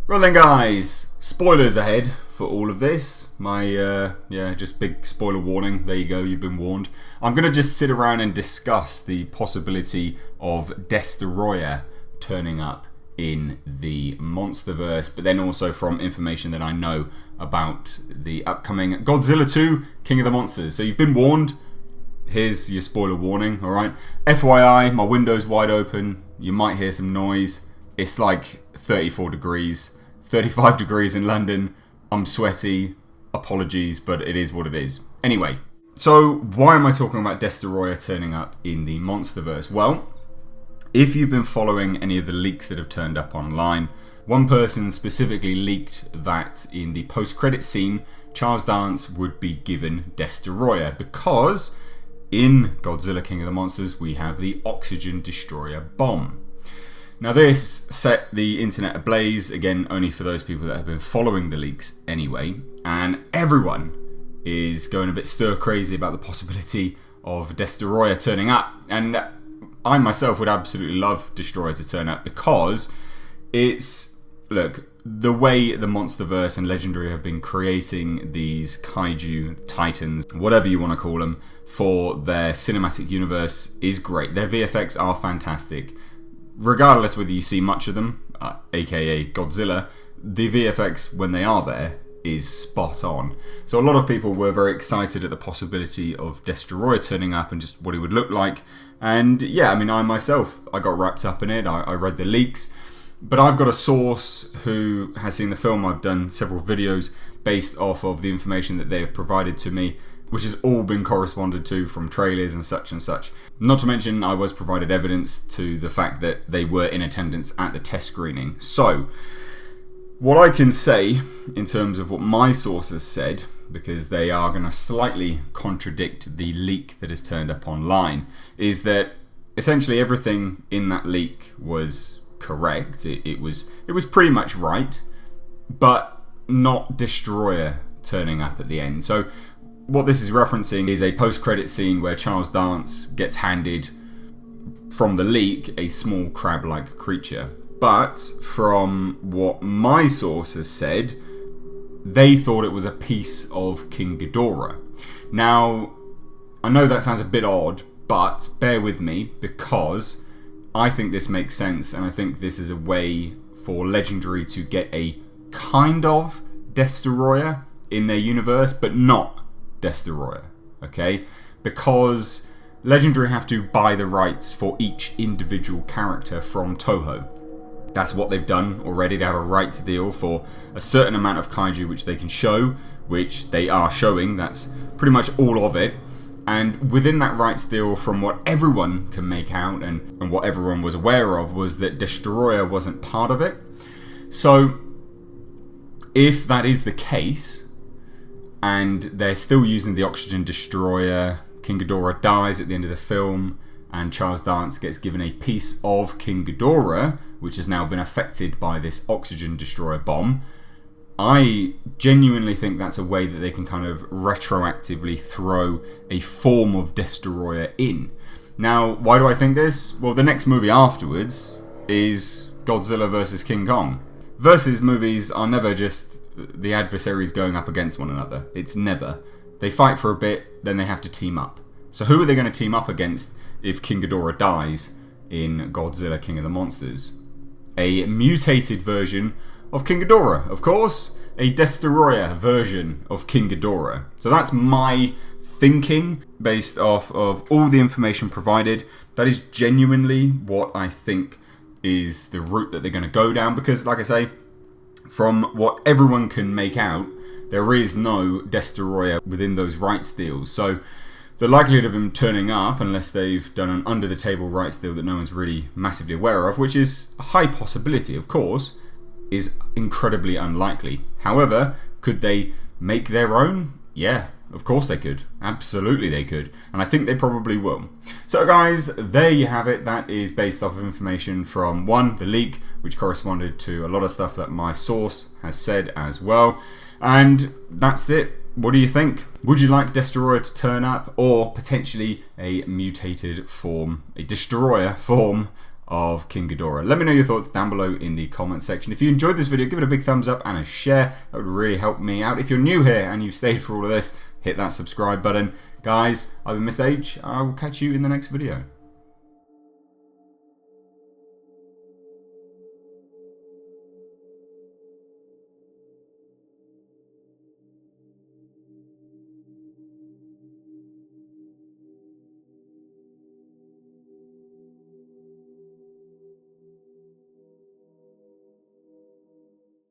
Well then guys, spoilers ahead for all of this. Just big spoiler warning. There you go, you've been warned. I'm going to just sit around and discuss the possibility of DESTOROYAH turning up in the MONSTERVERSE, but then also from information that I know about the upcoming Godzilla 2, King of the Monsters. So you've been warned. Here's your spoiler warning, alright? FYI, my window's wide open. You might hear some noise. It's like 34 degrees. 35 degrees in London. I'm sweaty. Apologies, but it is what it is. Anyway, so why am I talking about DESTOROYAH turning up in the MONSTERVERSE? Well, if you've been following any of the leaks that have turned up online, one person specifically leaked that in the post-credit scene, Charles Dance would be given DESTOROYAH because in Godzilla King of the Monsters we have the oxygen destroyer bomb. Now this set the internet ablaze, again only for those people that have been following the leaks anyway, and everyone is going a bit stir crazy about the possibility of DESTOROYAH turning up, and I myself would absolutely love Destroyer to turn up because it's, look, the way the MonsterVerse and Legendary have been creating these kaiju titans, whatever you want to call them, for their cinematic universe is great. Their VFX are fantastic. Regardless whether you see much of them, aka Godzilla, the VFX when they are there is spot on. So a lot of people were very excited at the possibility of DESTOROYAH turning up and just what it would look like. And yeah, I mean, I myself, I got wrapped up in it. I read the leaks. But I've got a source who has seen the film. I've done several videos based off of the information that they have provided to me, which has all been corresponded to from trailers and such and such. Not to mention, I was provided evidence to the fact that they were in attendance at the test screening. So, what I can say in terms of what my sources said, because they are going to slightly contradict the leak that has turned up online, is that essentially everything in that leak was correct. It was pretty much right, but not DESTOROYAH turning up at the end. So what this is referencing is a post-credit scene where Charles Dance gets handed from the leak a small crab-like creature. But from what my source has said, they thought it was a piece of King Ghidorah. Now, I know that sounds a bit odd, but bear with me because I think this makes sense, and I think this is a way for Legendary to get a kind of DESTOROYAH in their universe, but not DESTOROYAH, okay? Because Legendary have to buy the rights for each individual character from Toho. That's what they've done already. They have a rights deal for a certain amount of kaiju which they can show, which they are showing. That's pretty much all of it. And within that rights deal, from what everyone can make out and what everyone was aware of, was that DESTOROYAH wasn't part of it. So if that is the case, and they're still using the oxygen destroyer, King Ghidorah dies at the end of the film, and Charles Dance gets given a piece of King Ghidorah, which has now been affected by this oxygen destroyer bomb. I genuinely think that's a way that they can kind of retroactively throw a form of DESTOROYAH in. Now, why do I think this? Well, the next movie afterwards is Godzilla vs. King Kong. Versus movies are never just the adversaries going up against one another. It's never. They fight for a bit, then they have to team up. So who are they going to team up against if King Ghidorah dies in Godzilla King of the Monsters? A mutated version of King Ghidorah, of course. A DESTOROYAH version of King Ghidorah. So that's my thinking based off of all the information provided. That is genuinely what I think is the route that they're going to go down, because like I say, from what everyone can make out, there is no DESTOROYAH within those rights deals. So the likelihood of him turning up, unless they've done an under-the-table rights deal that no one's really massively aware of, which is a high possibility, of course, is incredibly unlikely. However, could they make their own? Yeah, of course they could. Absolutely they could. And I think they probably will. So guys, there you have it. That is based off of information from, one, the leak, which corresponded to a lot of stuff that my source has said as well. And that's it. What do you think? Would you like DESTOROYAH to turn up, or potentially a mutated form, a DESTOROYAH form of King Ghidorah. Let me know your thoughts down below in the comment section. If you enjoyed this video, give it a big thumbs up and a share. That would really help me out. If you're new here and you've stayed for all of this, hit that subscribe button. Guys, I've been Mr. H. I will catch you in the next video.